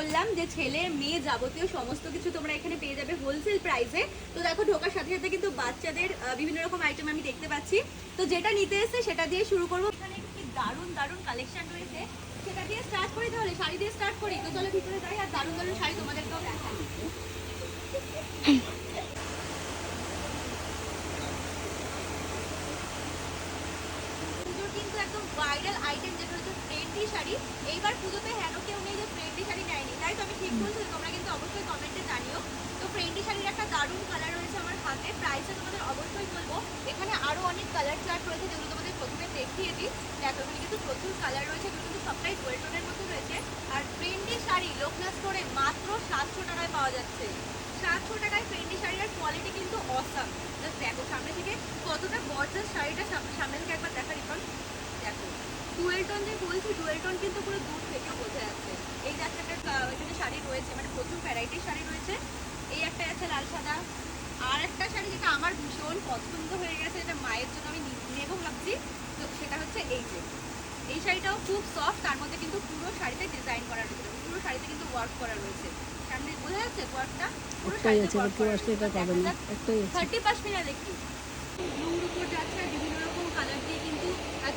বললাম যে ছেলে মেয়ে যাবতীয় সমস্ত কিছু তোমরা এখানে পেয়ে যাবে হোলসেল প্রাইসে। তো দেখো ঢোকার সাথে সাথে কিন্তু বাচ্চাদের বিভিন্ন রকম আইটেম আমি দেখতে পাচ্ছি। তো যেটা নিতে এসে সেটা দিয়ে শুরু করবো। এখানে কি দারুণ দারুণ কালেকশন রয়েছে, সেটা দিয়ে স্টার্ট করি। তাহলে শাড়ি দিয়ে স্টার্ট করি, তো চলো ভিতরে যাই আর দারুণ দারুণ শাড়ি তোমাদেরকেও দেখাই। কিন্তু একদম ভাইরাল আইটেম যেটা হচ্ছে ট্রেন্ডি শাড়ি। এইবার পুজোতে হেন কেউ নেই যে ট্রেন্ডি শাড়ি নেয়নি, তাই তো আমি ঠিক বলছি? তোমরা কিন্তু অবশ্যই কমেন্টে জানিও। তো ট্রেন্ডি শাড়ির একটা দারুণ কালার রয়েছে আমার হাতে, প্রাইসে তোমাদের অবশ্যই বলবো। এখানে আরো অনেক কালার চার্ট রয়েছে যেগুলো তোমাদের প্রথমে দেখিয়ে দিই। দেখো এখানে কিন্তু প্রচুর কালার রয়েছে, এগুলো কিন্তু সবটাই ডুয়েল টোনের মধ্যে রয়েছে। আর ট্রেন্ডি শাড়ি লোকনা স্টোরে মাত্র 700 টাকায় পাওয়া যাচ্ছে। 700 টাকায় ট্রেন্ডি শাড়ির কোয়ালিটি কিন্তু অসাম। জাস্ট দেখো সামনে থেকে কতটা গর্জাস শাড়িটা, সামনে থেকে একবার দেখা রিপন। দেখো ডুয়েল টোন যে বলছি, ডুয়েল টোন কিন্তু পুরো দূর থেকে বোঝা যাচ্ছে। এই যে একটা এখানে শাড়ি রয়েছে, মানে প্রচুর ভ্যারাইটির শাড়ি রয়েছে। এই একটা আছে লাল সাদা। আর একটা শাড়ি যেটা আমার ভীষণ পছন্দ হয়ে গেছে, এটা মায়ের জন্য আমি নেবো ভাবছি, তো সেটা হচ্ছে এই যে এই শাড়িটাও খুব সফট, তার মধ্যে কিন্তু পুরো শাড়িতে ডিজাইন করা রয়েছে, পুরো শাড়িতে কিন্তু ওয়ার্ক করা রয়েছে। সামনে বোঝা যাচ্ছে ওয়ার্কটা পুরো শাড়িতে ওয়ার্ক করা রয়েছে। 30 পাশমিনা দেখি ব্লুর উপর যাচ্ছে, বিভিন্ন রকম কালার দিয়ে কিন্তু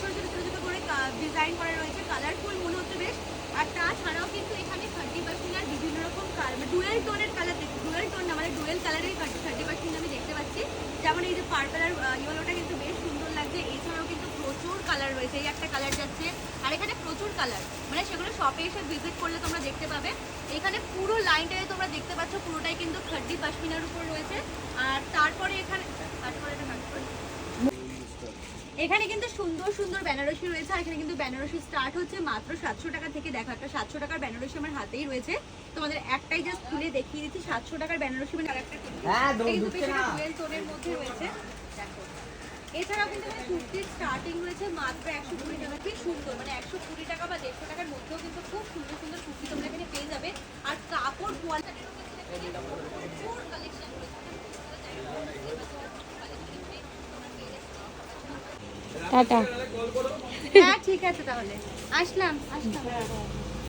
ছোট ছোট ছোট ছোট করে ডিজাইন করা রয়েছে, কালারফুল মনে হচ্ছে বেশ। আর তাছাড়াও কিন্তু এখানে 30% বিভিন্ন রকম ডুয়েল টোনের কালার দেখি, ডুয়েল টোন না মানে ডুয়েল কালারের 30% আমি দেখতে পাচ্ছি। যেমন এই যে পার্পল আর ইয়েলোটা কিন্তু বেশ সুন্দর লাগছে। এছাড়াও কিন্তু প্রচুর কালার রয়েছে, এই একটা কালার যাচ্ছে, আর এখানে প্রচুর কালার, মানে সেগুলো শপে এসে ভিজিট করলে তোমরা দেখতে পাবে। এখানে পুরো লাইনটায় তোমরা দেখতে পাচ্ছ পুরোটাই কিন্তু 30 পাশমিনার উপর রয়েছে। আর তারপরে এখানে এখানে কিন্তু সুন্দর সুন্দর বেনারসি রয়েছে। আর এখানে কিন্তু বেনারসি স্টার্ট হচ্ছে মাত্র 700 টাকা থেকে। দেখো একটা 700 টাকার বেনারসি আমার হাতেই রয়েছে, তোমাদের একটাই জাস্ট খুলে দেখিয়ে দিচ্ছি। 700 টাকার বেনারসি মানে আরেকটা ডুয়েল টোনের মধ্যে রয়েছে। দেখো এছাড়াও কিন্তু কুর্তির স্টার্টিং রয়েছে মাত্র 120 টাকা। কি সুন্দর, মানে 120 টাকা বা 150 টাকার মধ্যেও কিন্তু খুব সুন্দর সুন্দর কুর্তি তোমরা এখানে পেয়ে যাবে। আর কাপড় কোয়ালিটির প্রচুর কালেকশন রয়েছে। টাটা। হ্যাঁ ঠিক আছে, তাহলে আসলাম।